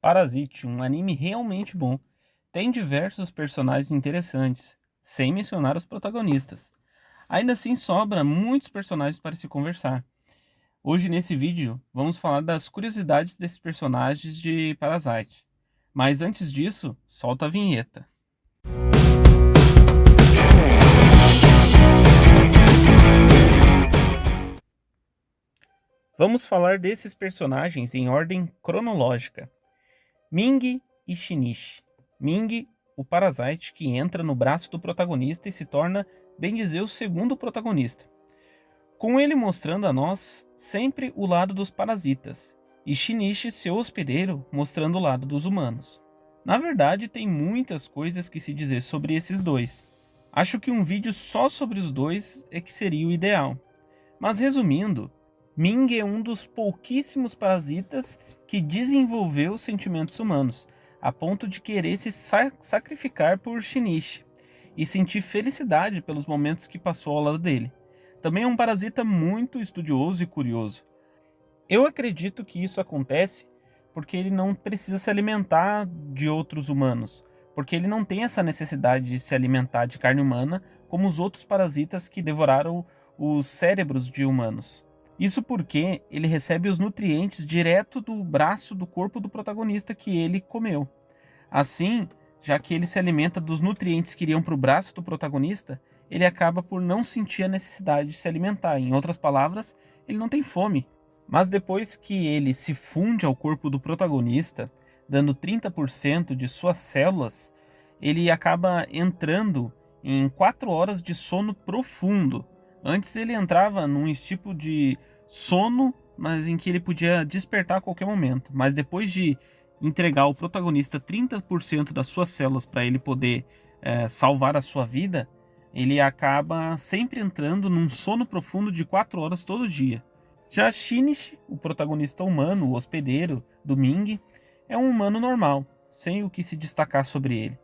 Parasite, um anime realmente bom, tem diversos personagens interessantes, sem mencionar os protagonistas. Ainda assim, sobra muitos personagens para se conversar. Hoje, nesse vídeo, vamos falar das curiosidades desses personagens de Parasite. Mas antes disso, solta a vinheta. Vamos falar desses personagens em ordem cronológica. Ming e Shinichi. Ming, o Parasite que entra no braço do protagonista e se torna, bem dizer, o segundo protagonista. Com ele mostrando a nós sempre o lado dos parasitas, e Shinichi, seu hospedeiro, mostrando o lado dos humanos. Na verdade, tem muitas coisas que se dizer sobre esses dois. Acho que um vídeo só sobre os dois é que seria o ideal. Mas resumindo, Ming é um dos pouquíssimos parasitas que desenvolveu sentimentos humanos, a ponto de querer se sacrificar por Shinichi e sentir felicidade pelos momentos que passou ao lado dele. Também é um parasita muito estudioso e curioso. Eu acredito que isso acontece porque ele não precisa se alimentar de outros humanos, porque ele não tem essa necessidade de se alimentar de carne humana como os outros parasitas que devoraram os cérebros de humanos. Isso porque ele recebe os nutrientes direto do braço do corpo do protagonista que ele comeu. Assim, já que ele se alimenta dos nutrientes que iriam para o braço do protagonista, ele acaba por não sentir a necessidade de se alimentar. Em outras palavras, ele não tem fome. Mas depois que ele se funde ao corpo do protagonista, dando 30% de suas células, ele acaba entrando em 4 horas de sono profundo. Antes ele entrava num tipo de sono, mas em que ele podia despertar a qualquer momento. Mas depois de entregar ao protagonista 30% das suas células para ele poder salvar a sua vida, ele acaba sempre entrando num sono profundo de 4 horas todo dia. Já Shinichi, o protagonista humano, o hospedeiro do Ming, é um humano normal, sem o que se destacar sobre ele.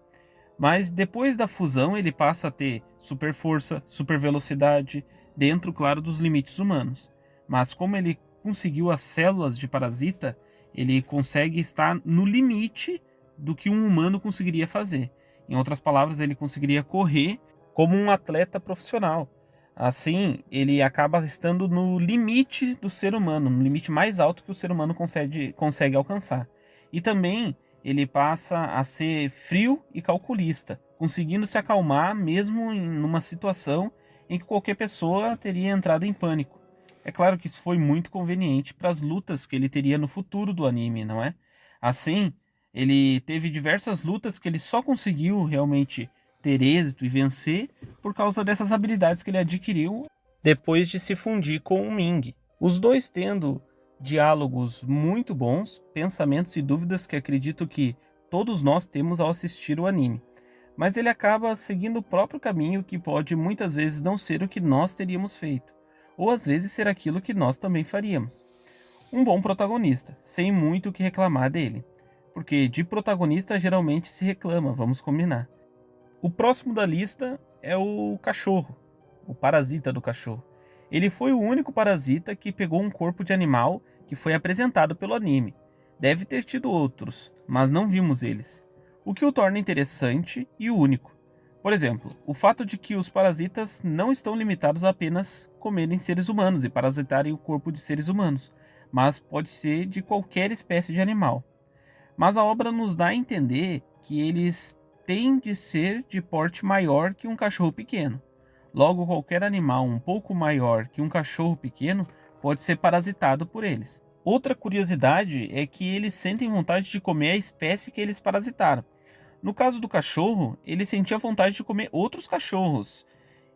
Mas depois da fusão ele passa a ter super força, super velocidade, dentro, claro, dos limites humanos. Mas como ele conseguiu as células de parasita, ele consegue estar no limite do que um humano conseguiria fazer. Em outras palavras, ele conseguiria correr como um atleta profissional. Assim, ele acaba estando no limite do ser humano, no limite mais alto que o ser humano consegue alcançar. E também ele passa a ser frio e calculista, conseguindo se acalmar mesmo em uma situação em que qualquer pessoa teria entrado em pânico. É claro que isso foi muito conveniente para as lutas que ele teria no futuro do anime, não é? Assim, ele teve diversas lutas que ele só conseguiu realmente ter êxito e vencer por causa dessas habilidades que ele adquiriu depois de se fundir com o Ming. Os dois tendo diálogos muito bons, pensamentos e dúvidas que acredito que todos nós temos ao assistir o anime. Mas ele acaba seguindo o próprio caminho que pode muitas vezes não ser o que nós teríamos feito, ou às vezes ser aquilo que nós também faríamos. Um bom protagonista, sem muito o que reclamar dele, porque de protagonista geralmente se reclama, vamos combinar. O próximo da lista é o cachorro, o parasita do cachorro. Ele foi o único parasita que pegou um corpo de animal que foi apresentado pelo anime. Deve ter tido outros, mas não vimos eles, o que o torna interessante e único. Por exemplo, o fato de que os parasitas não estão limitados a apenas comerem seres humanos e parasitarem o corpo de seres humanos, mas pode ser de qualquer espécie de animal. Mas a obra nos dá a entender que eles têm de ser de porte maior que um cachorro pequeno. Logo, qualquer animal um pouco maior que um cachorro pequeno pode ser parasitado por eles. Outra curiosidade é que eles sentem vontade de comer a espécie que eles parasitaram. No caso do cachorro, ele sentia vontade de comer outros cachorros,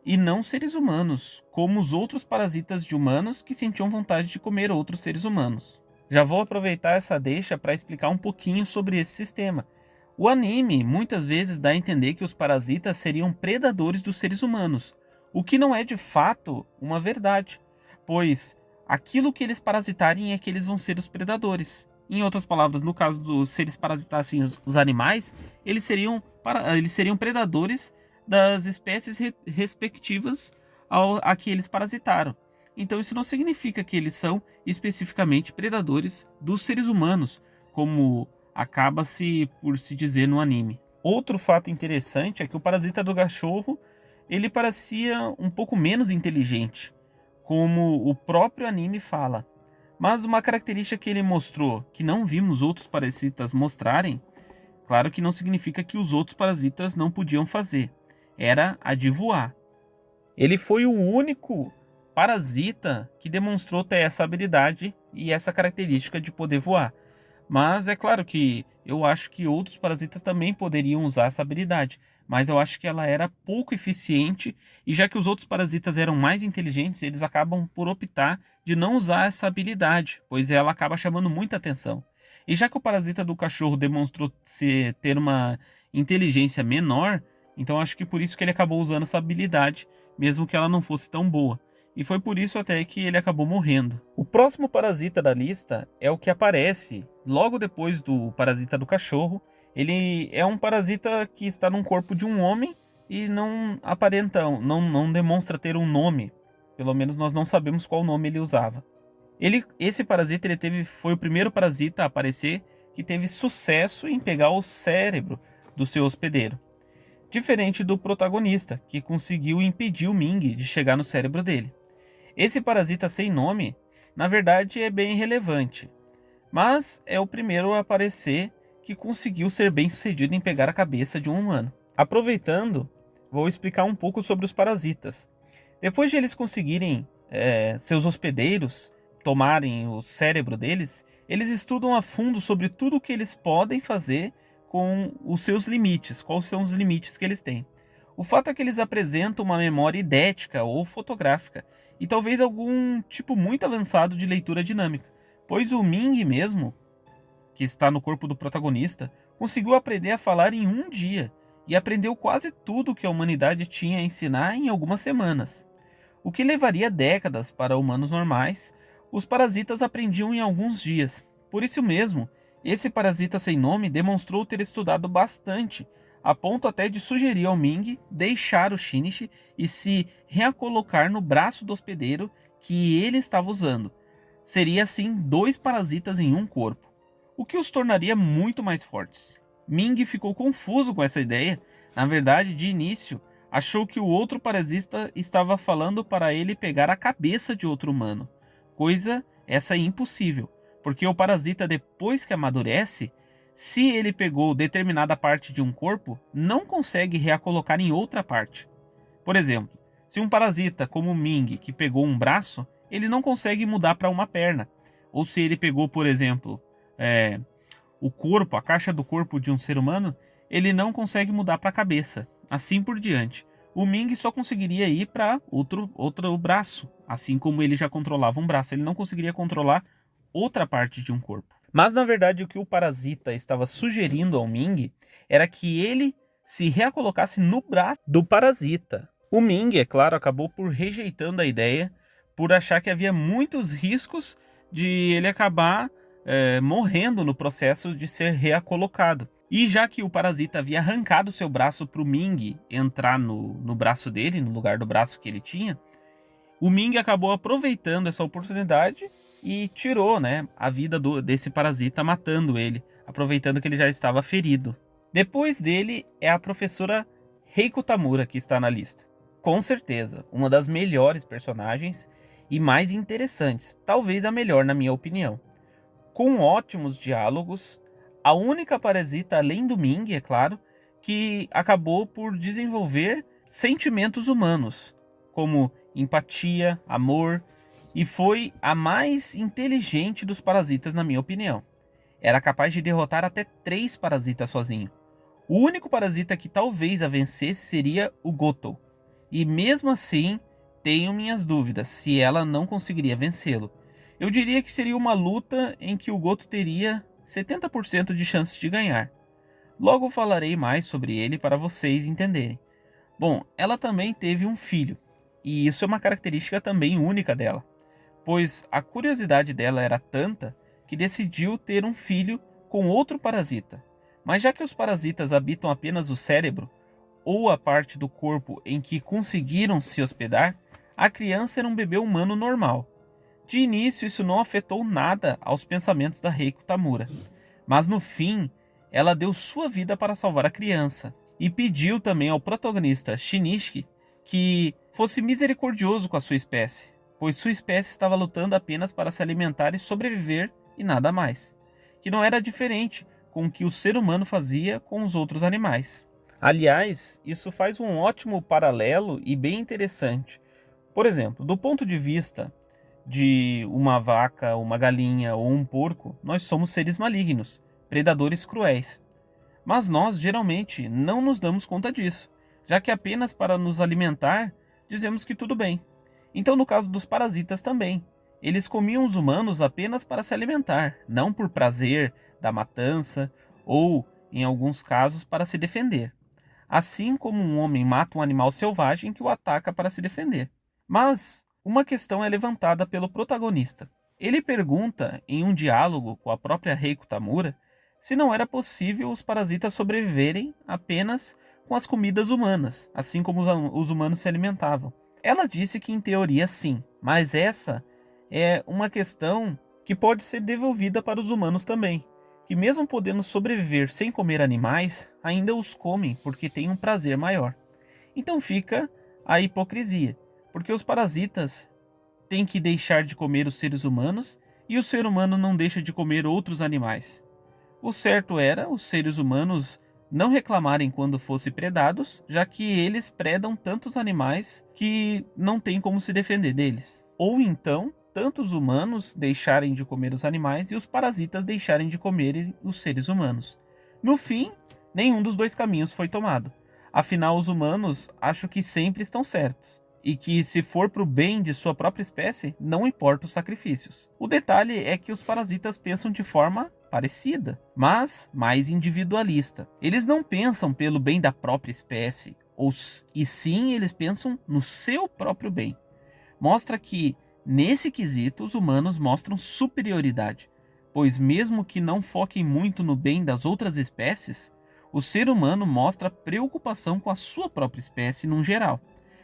e não seres humanos, como os outros parasitas de humanos que sentiam vontade de comer outros seres humanos. Já vou aproveitar essa deixa para explicar um pouquinho sobre esse sistema. O anime muitas vezes dá a entender que os parasitas seriam predadores dos seres humanos, o que não é de fato uma verdade, pois aquilo que eles parasitarem é que eles vão ser os predadores. Em outras palavras, no caso dos se eles parasitassem os animais, eles seriam predadores das espécies respectivas a que eles parasitaram. Então isso não significa que eles são especificamente predadores dos seres humanos, como acaba-se por se dizer no anime. Outro fato interessante é que o parasita do cachorro, ele parecia um pouco menos inteligente, como o próprio anime fala. Mas uma característica que ele mostrou, que não vimos outros parasitas mostrarem, claro que não significa que os outros parasitas não podiam fazer, era a de voar. Ele foi o único parasita que demonstrou ter essa habilidade e essa característica de poder voar. Mas é claro que eu acho que outros parasitas também poderiam usar essa habilidade, mas eu acho que ela era pouco eficiente, e já que os outros parasitas eram mais inteligentes, eles acabam por optar de não usar essa habilidade, pois ela acaba chamando muita atenção. E já que o parasita do cachorro demonstrou ter uma inteligência menor, então acho que por isso que ele acabou usando essa habilidade, mesmo que ela não fosse tão boa. E foi por isso até que ele acabou morrendo. O próximo parasita da lista é o que aparece logo depois do parasita do cachorro. Ele é um parasita que está no corpo de um homem e não aparenta, não demonstra ter um nome. Pelo menos nós não sabemos qual nome ele usava. Esse parasita foi o primeiro parasita a aparecer que teve sucesso em pegar o cérebro do seu hospedeiro. Diferente do protagonista, que conseguiu impedir o Ming de chegar no cérebro dele. Esse parasita sem nome, na verdade, é bem relevante, mas é o primeiro a aparecer que conseguiu ser bem sucedido em pegar a cabeça de um humano. Aproveitando, vou explicar um pouco sobre os parasitas. Depois de eles conseguirem seus hospedeiros tomarem o cérebro deles, eles estudam a fundo sobre tudo o que eles podem fazer com os seus limites, quais são os limites que eles têm. O fato é que eles apresentam uma memória idética ou fotográfica, e talvez algum tipo muito avançado de leitura dinâmica, pois o Ming mesmo, que está no corpo do protagonista, conseguiu aprender a falar em um dia, e aprendeu quase tudo que a humanidade tinha a ensinar em algumas semanas. O que levaria décadas para humanos normais, os parasitas aprendiam em alguns dias. Por isso mesmo, esse parasita sem nome demonstrou ter estudado bastante, a ponto até de sugerir ao Ming deixar o Shinichi e se recolocar no braço do hospedeiro que ele estava usando. Seria assim 2 parasitas em um corpo, o que os tornaria muito mais fortes. Ming ficou confuso com essa ideia. Na verdade, de início, achou que o outro parasita estava falando para ele pegar a cabeça de outro humano, coisa essa impossível, porque o parasita, depois que amadurece, se ele pegou determinada parte de um corpo, não consegue reacolocar em outra parte. Por exemplo, se um parasita como o Ming, que pegou um braço, ele não consegue mudar para uma perna. Ou se ele pegou, por exemplo, o corpo, a caixa do corpo de um ser humano, ele não consegue mudar para a cabeça. Assim por diante. O Ming só conseguiria ir para outro braço. Assim como ele já controlava um braço, ele não conseguiria controlar outra parte de um corpo. Mas na verdade o que o parasita estava sugerindo ao Ming era que ele se recolocasse no braço do parasita. O Ming, é claro, acabou por rejeitando a ideia, por achar que havia muitos riscos de ele acabar morrendo no processo de ser recolocado. E já que o parasita havia arrancado seu braço para o Ming entrar no braço dele, no lugar do braço que ele tinha, o Ming acabou aproveitando essa oportunidade e tirou, a vida desse parasita, matando ele, aproveitando que ele já estava ferido. Depois dele é a professora Reiko Tamura, que está na lista. Com certeza, uma das melhores personagens e mais interessantes, talvez a melhor na minha opinião. Com ótimos diálogos, a única parasita além do Ming, é claro, que acabou por desenvolver sentimentos humanos, como empatia, amor, e foi a mais inteligente dos parasitas na minha opinião. Era capaz de derrotar até 3 parasitas sozinho. O único parasita que talvez a vencesse seria o Goto, e mesmo assim tenho minhas dúvidas se ela não conseguiria vencê-lo. Eu diria que seria uma luta em que o Goto teria 70% de chances de ganhar. Logo falarei mais sobre ele para vocês entenderem. Bom, ela também teve um filho, e isso é uma característica também única dela, pois a curiosidade dela era tanta que decidiu ter um filho com outro parasita. Mas já que os parasitas habitam apenas o cérebro, ou a parte do corpo em que conseguiram se hospedar, a criança era um bebê humano normal. De início, isso não afetou nada aos pensamentos da Reiko Tamura, Mas no fim, ela deu sua vida para salvar a criança e pediu também ao protagonista Shinichi que fosse misericordioso com a sua espécie, pois sua espécie estava lutando apenas para se alimentar e sobreviver e nada mais, que não era diferente com o que o ser humano fazia com os outros animais. Aliás, isso faz um ótimo paralelo e bem interessante. Por exemplo, do ponto de vista de uma vaca, uma galinha ou um porco, nós somos seres malignos, predadores cruéis. Mas nós, geralmente, não nos damos conta disso, já que apenas para nos alimentar, dizemos que tudo bem. Então, no caso dos parasitas também, eles comiam os humanos apenas para se alimentar, não por prazer da matança ou, em alguns casos, para se defender. Assim como um homem mata um animal selvagem que o ataca para se defender. Mas uma questão é levantada pelo protagonista. Ele pergunta, em um diálogo com a própria Reiko Tamura, se não era possível os parasitas sobreviverem apenas com as comidas humanas, assim como os humanos se alimentavam. Ela disse que em teoria sim, mas essa é uma questão que pode ser devolvida para os humanos também, que mesmo podendo sobreviver sem comer animais, ainda os comem porque têm um prazer maior. Então fica a hipocrisia, porque os parasitas têm que deixar de comer os seres humanos e o ser humano não deixa de comer outros animais. O certo era os seres humanos não reclamarem quando fossem predados, já que eles predam tantos animais que não tem como se defender deles. Ou então, tanto os humanos deixarem de comer os animais e os parasitas deixarem de comer os seres humanos. No fim, nenhum dos dois caminhos foi tomado. Afinal, os humanos acho que sempre estão certos, e que se for para o bem de sua própria espécie, não importa os sacrifícios. O detalhe é que os parasitas pensam de forma parecida, mas mais individualista. Eles não pensam pelo bem da própria espécie, e sim eles pensam no seu próprio bem. Mostra que, nesse quesito, os humanos mostram superioridade, pois mesmo que não foquem muito no bem das outras espécies, o ser humano mostra preocupação com a sua própria espécie num geral,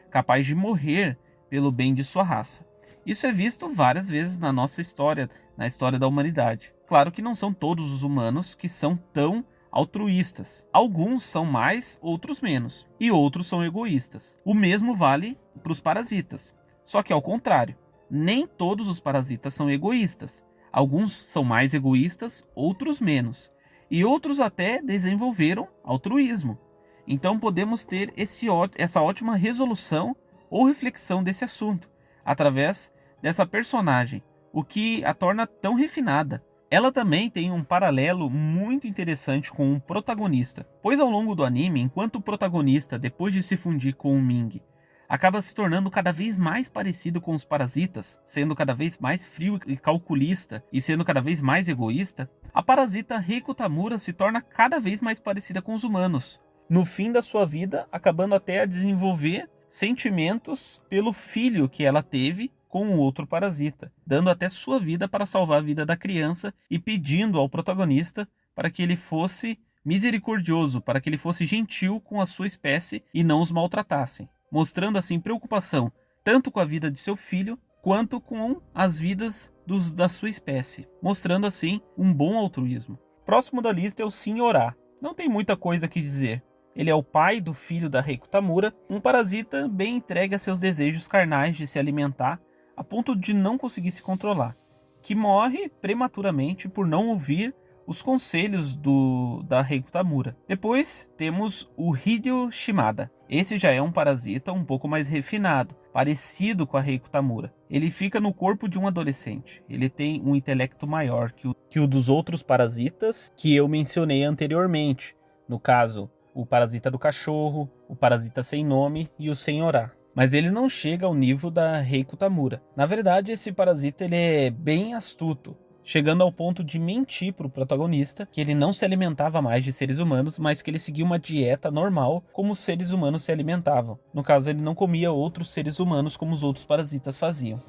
capaz de morrer pelo bem de sua raça. Isso é visto várias vezes na nossa história, na história da humanidade. Claro que não são todos os humanos que são tão altruístas. Alguns são mais, outros menos. E outros são egoístas. O mesmo vale para os parasitas. Só que ao contrário, nem todos os parasitas são egoístas. Alguns são mais egoístas, outros menos. E outros até desenvolveram altruísmo. Então podemos ter essa ótima resolução ou reflexão desse assunto, através dessa personagem, o que a torna tão refinada. Ela também tem um paralelo muito interessante com o protagonista, pois ao longo do anime, enquanto o protagonista, depois de se fundir com o Ming, acaba se tornando cada vez mais parecido com os parasitas, sendo cada vez mais frio e calculista e sendo cada vez mais egoísta, a parasita Reiko Tamura se torna cada vez mais parecida com os humanos. No fim da sua vida, acabando até a desenvolver sentimentos pelo filho que ela teve com o outro parasita, dando até sua vida para salvar a vida da criança e pedindo ao protagonista para que ele fosse misericordioso, para que ele fosse gentil com a sua espécie e não os maltratassem, mostrando assim preocupação tanto com a vida de seu filho quanto com as vidas da sua espécie, mostrando assim um bom altruísmo. Próximo da lista é o Senhorá. Não tem muita coisa que dizer. Ele é o pai do filho da Reiko Tamura, um parasita bem entregue a seus desejos carnais de se alimentar, a ponto de não conseguir se controlar, que morre prematuramente por não ouvir os conselhos da Reiko Tamura. Depois temos o Hideo Shimada. Esse já é um parasita um pouco mais refinado, parecido com a Reiko Tamura. Ele fica no corpo de um adolescente. Ele tem um intelecto maior que o dos outros parasitas que eu mencionei anteriormente. No caso, o parasita do cachorro, o parasita sem nome e o Senhorá. Mas ele não chega ao nível da Reiko Tamura. Na verdade, esse parasita ele é bem astuto, chegando ao ponto de mentir para o protagonista que ele não se alimentava mais de seres humanos, mas que ele seguia uma dieta normal como os seres humanos se alimentavam. No caso, ele não comia outros seres humanos como os outros parasitas faziam.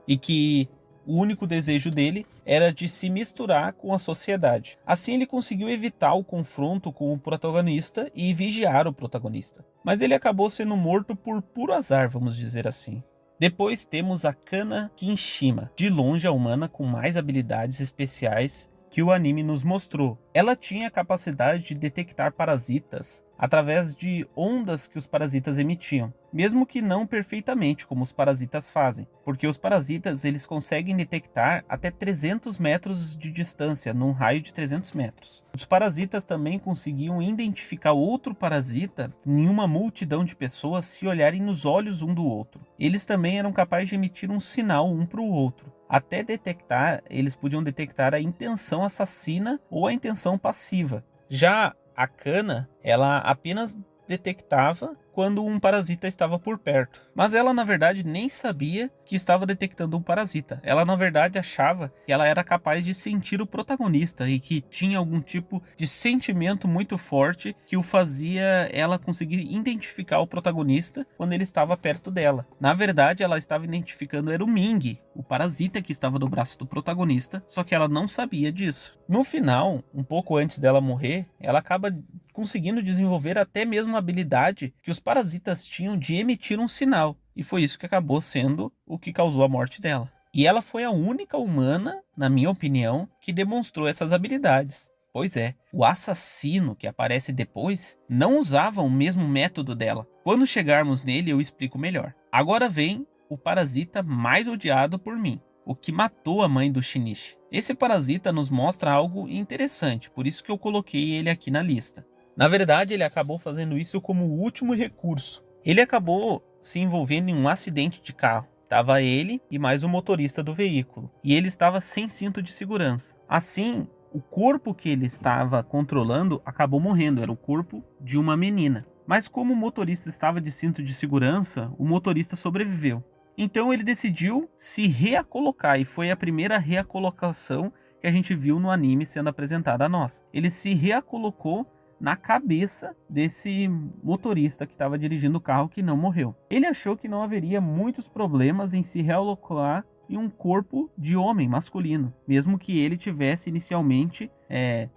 E que o único desejo dele era de se misturar com a sociedade. Assim ele conseguiu evitar o confronto com o protagonista e vigiar o protagonista. Mas ele acabou sendo morto por puro azar, vamos dizer assim. Depois temos a Kana Kinshima, de longe a humana com mais habilidades especiais que o anime nos mostrou. Ela tinha a capacidade de detectar parasitas através de ondas que os parasitas emitiam, mesmo que não perfeitamente como os parasitas fazem, porque os parasitas eles conseguem detectar até 300 metros de distância, num raio de 300 metros. Os parasitas também conseguiam identificar outro parasita em uma multidão de pessoas se olharem nos olhos um do outro. Eles também eram capazes de emitir um sinal um para o outro. Até detectar, eles podiam detectar a intenção assassina ou a intenção passiva. Já a Kana, ela apenas detectava quando um parasita estava por perto. Mas ela, na verdade, nem sabia que estava detectando um parasita. Ela, na verdade, achava que ela era capaz de sentir o protagonista e que tinha algum tipo de sentimento muito forte que o fazia ela conseguir identificar o protagonista quando ele estava perto dela. Na verdade, ela estava identificando era o Ming, o parasita que estava no braço do protagonista, só que ela não sabia disso. No final, um pouco antes dela morrer, ela acaba conseguindo desenvolver até mesmo a habilidade que os parasitas tinham de emitir um sinal. E foi isso que acabou sendo o que causou a morte dela. E ela foi a única humana, na minha opinião, que demonstrou essas habilidades. Pois é, o assassino que aparece depois não usava o mesmo método dela. Quando chegarmos nele eu explico melhor. Agora vem o parasita mais odiado por mim, o que matou a mãe do Shinichi. Esse parasita nos mostra algo interessante, por isso que eu coloquei ele aqui na lista. Na verdade, ele acabou fazendo isso como último recurso. Ele acabou se envolvendo em um acidente de carro. Estava ele e mais o motorista do veículo. E ele estava sem cinto de segurança. Assim, o corpo que ele estava controlando acabou morrendo. Era o corpo de uma menina. Mas como o motorista estava de cinto de segurança, o motorista sobreviveu. Então ele decidiu se reacolocar e foi a primeira reacolocação que a gente viu no anime sendo apresentada a nós. Ele se reacolocou na cabeça desse motorista que estava dirigindo o carro que não morreu. Ele achou que não haveria muitos problemas em se realocar em um corpo de homem masculino, mesmo que ele tivesse inicialmente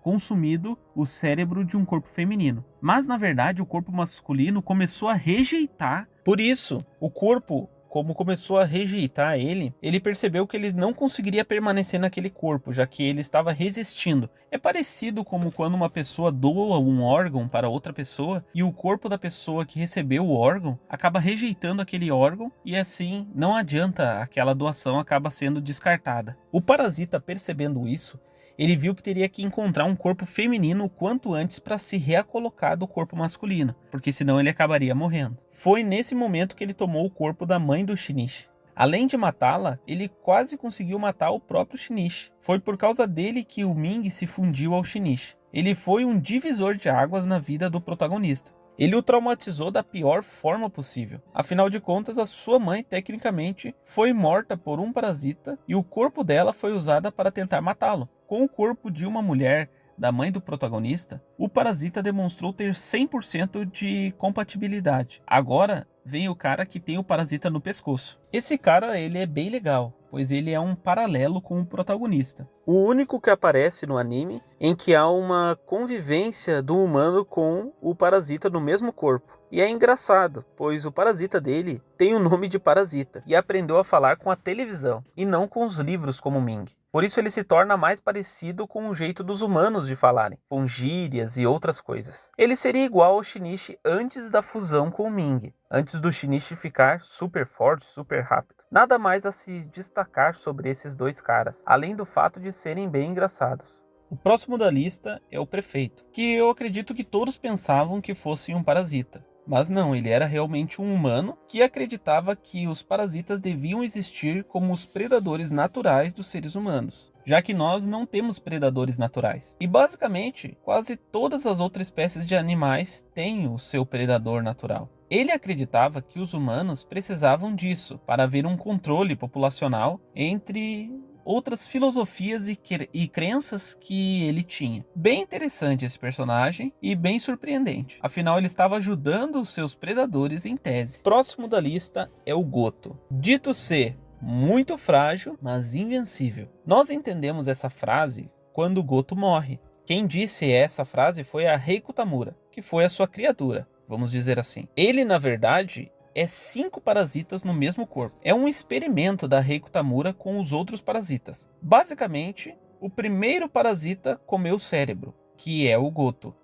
consumido o cérebro de um corpo feminino. Mas na verdade o corpo masculino começou a rejeitar. Por isso, o corpo, como começou a rejeitar ele percebeu que ele não conseguiria permanecer naquele corpo, já que ele estava resistindo. É parecido como quando uma pessoa doa um órgão para outra pessoa e o corpo da pessoa que recebeu o órgão acaba rejeitando aquele órgão e assim não adianta, aquela doação acaba sendo descartada. O parasita, percebendo isso, ele viu que teria que encontrar um corpo feminino o quanto antes para se reacolocar do corpo masculino, porque senão ele acabaria morrendo. Foi nesse momento que ele tomou o corpo da mãe do Shinichi. Além de matá-la, ele quase conseguiu matar o próprio Shinichi. Foi por causa dele que o Ming se fundiu ao Shinichi. Ele foi um divisor de águas na vida do protagonista. Ele o traumatizou da pior forma possível. Afinal de contas, a sua mãe, tecnicamente, foi morta por um parasita e o corpo dela foi usado para tentar matá-lo. Com o corpo de uma mulher, da mãe do protagonista, o parasita demonstrou ter 100% de compatibilidade. Agora vem o cara que tem o parasita no pescoço. Esse cara, ele é bem legal, pois ele é um paralelo com o protagonista. O único que aparece no anime em que há uma convivência do humano com o parasita no mesmo corpo. E é engraçado, pois o parasita dele tem o nome de parasita e aprendeu a falar com a televisão e não com os livros como Ming. Por isso ele se torna mais parecido com o jeito dos humanos de falarem, com gírias e outras coisas. Ele seria igual ao Shinichi antes da fusão com o Ming, antes do Shinichi ficar super forte, super rápido. Nada mais a se destacar sobre esses dois caras, além do fato de serem bem engraçados. O próximo da lista é o prefeito, que eu acredito que todos pensavam que fosse um parasita. Mas não, ele era realmente um humano que acreditava que os parasitas deviam existir como os predadores naturais dos seres humanos, já que nós não temos predadores naturais. E basicamente, quase todas as outras espécies de animais têm o seu predador natural. Ele acreditava que os humanos precisavam disso para haver um controle populacional entre outras filosofias e crenças que ele tinha. Bem interessante esse personagem e bem surpreendente. Afinal, ele estava ajudando os seus predadores em tese. Próximo da lista é o Goto. Dito ser muito frágil, mas invencível. Nós entendemos essa frase quando o Goto morre. Quem disse essa frase foi a Reiko Tamura, que foi a sua criatura, vamos dizer assim. Ele, na verdade, é 5 parasitas no mesmo corpo. É um experimento da Reiko Tamura com os outros parasitas. Basicamente, O primeiro parasita comeu o cérebro, que é o Goto.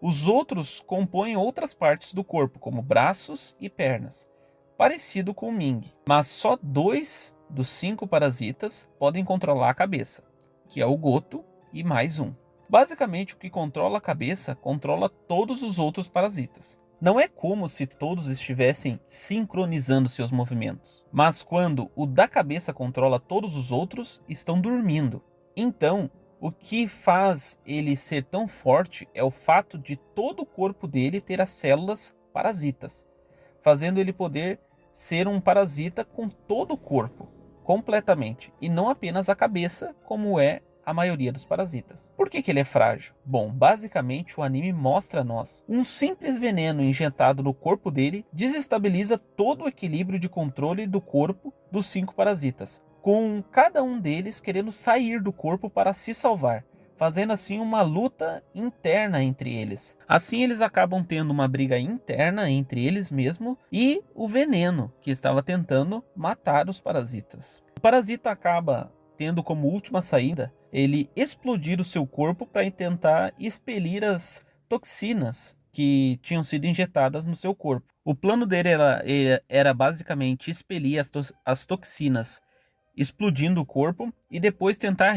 Os outros compõem outras partes do corpo, como braços e pernas, parecido com o Ming. Mas só 2 dos 5 parasitas podem controlar a cabeça, que é o Goto e mais um. Basicamente, o que controla a cabeça controla todos os outros parasitas. Não é como se todos estivessem sincronizando seus movimentos, mas quando o da cabeça controla todos os outros, estão dormindo. Então, o que faz ele ser tão forte é o fato de todo o corpo dele ter as células parasitas, fazendo ele poder ser um parasita com todo o corpo, completamente, e não apenas a cabeça, como é a maioria dos parasitas. Por que ele é frágil? Bom, basicamente o anime mostra a nós um simples veneno injetado no corpo dele desestabiliza todo o equilíbrio de controle do corpo dos 5 parasitas, com cada um deles querendo sair do corpo para se salvar, fazendo assim uma luta interna entre eles. Assim eles acabam tendo uma briga interna entre eles mesmos e o veneno que estava tentando matar os parasitas. O parasita acaba tendo como última saída ele explodir o seu corpo para tentar expelir as toxinas que tinham sido injetadas no seu corpo. O plano dele era basicamente expelir as toxinas, explodindo o corpo e depois tentar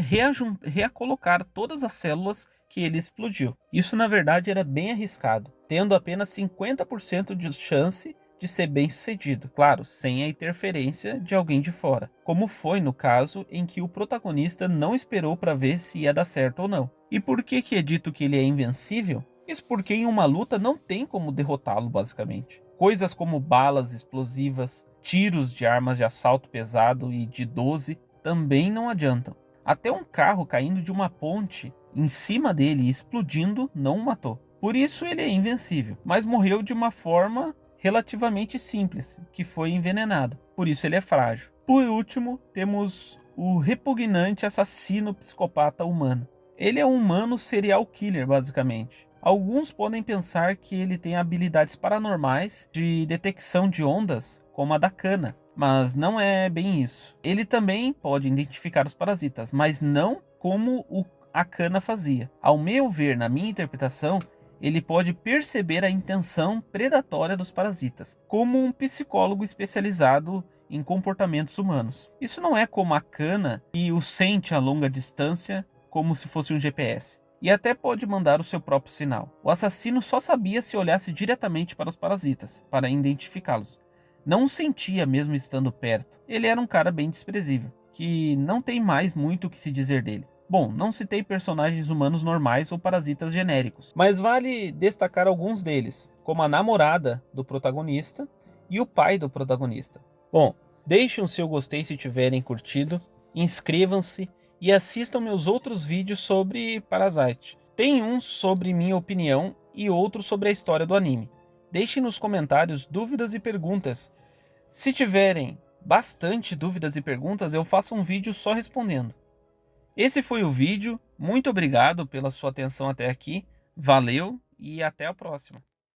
recolocar todas as células que ele explodiu. Isso na verdade era bem arriscado, tendo apenas 50% de chance de ser bem sucedido, claro, sem a interferência de alguém de fora, como foi no caso em que o protagonista não esperou para ver se ia dar certo ou não. E por que é dito que ele é invencível? Isso porque em uma luta não tem como derrotá-lo, basicamente. Coisas como balas explosivas, tiros de armas de assalto pesado e de 12 também não adiantam. Até um carro caindo de uma ponte em cima dele e explodindo não o matou. Por isso ele é invencível, mas morreu de uma forma relativamente simples, que foi envenenado. Por isso ele é frágil. Por último, temos o repugnante assassino psicopata humano. Ele é um humano serial killer, basicamente. Alguns podem pensar que ele tem habilidades paranormais de detecção de ondas, como a da Kana, mas não é bem isso. Ele também pode identificar os parasitas, mas não como a Kana fazia. Ao meu ver, na minha interpretação, ele pode perceber a intenção predatória dos parasitas, como um psicólogo especializado em comportamentos humanos. Isso não é como a Kana, que o sente a longa distância como se fosse um GPS. E até pode mandar o seu próprio sinal. O assassino só sabia se olhasse diretamente para os parasitas, para identificá-los. Não o sentia mesmo estando perto. Ele era um cara bem desprezível, que não tem mais muito o que se dizer dele. Bom, não citei personagens humanos normais ou parasitas genéricos, mas vale destacar alguns deles, como a namorada do protagonista e o pai do protagonista. Bom, deixem o seu gostei se tiverem curtido, inscrevam-se e assistam meus outros vídeos sobre Parasite. Tem um sobre minha opinião e outro sobre a história do anime. Deixem nos comentários dúvidas e perguntas. Se tiverem bastante dúvidas e perguntas, eu faço um vídeo só respondendo. Esse foi o vídeo, muito obrigado pela sua atenção até aqui, valeu e até a próxima.